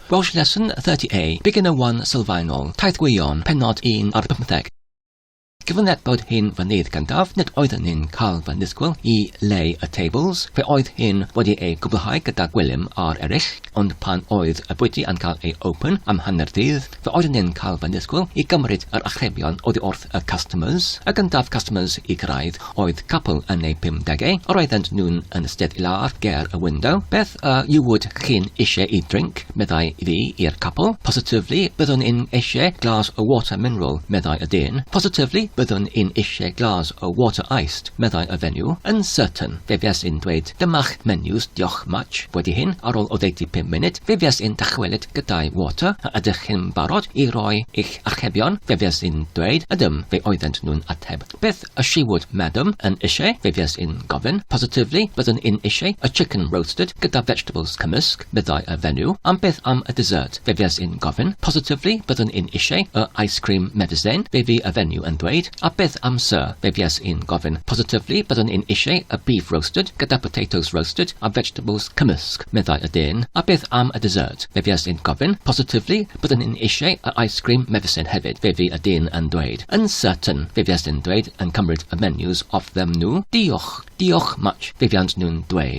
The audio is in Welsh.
Welsh Lesson 30A, Beginner-1 Sylfaenol, Taith Gwion, Pennod 1 ar 15. Given that bod hyn fynydd gandaf, nid oedden ni'n cael fy nisgwyl I leu y tables, fe oedd hyn wedi ei gwblhau gyda gwilym ar eraill, ond pan oedd y bwyty yn cael ei open am hanner dydd, fe oedden ni'n cael fy nisgwyl I gymryd yr achebion oddi wrth y customers, y gandaf customers I gyrraedd oedd capel yn ei 50au, yr oeddent nhw'n yn ystod I ladd ger y window. Beth you would chi'n eisiau I drink, meddai fi i'r capel. Positively, byddwn in eisiau glas o water mineral, meddai y dyn. Positively, byddwn in eisiau glas o water iced, meddai y fenyw. Uncertain, fe fias in dweud, dyma'ch menus, diolch much. Wedi hyn, ar ôl o 85 munud, fe fias in dychwelyd gyda'i water, a ydych chi'n barod I roi eich achebion, fe fias in dweud, ydym, fe oeddent nhw'n ateb. Beth a she would, madam, yn eisiau, fe fias in gofyn. Positively, byddwn in eisiau a chicken roasted gyda vegetables cymysg, meddai y fenyw. Am beth am y dessert, fe fias in gofyn. Positively, byddwn in eisiau a ice cream medicine, fe fi y fenyw yn dweud. A beth am sir, fe fias in gofyn. Positively, byddwn in eisiau a beef roasted gyda potatoes roasted a vegetables cymysg, meddai y dyn. A beth am y dessert, fe fias in gofyn. Positively, byddwn in eisiau a ice cream medicine hefyd, fe fi y dyn yn dweud. Uncertain, fe fias in dweud yn cymryd y menus off them nhw. Diolch much, fe fians nhw'n dweud.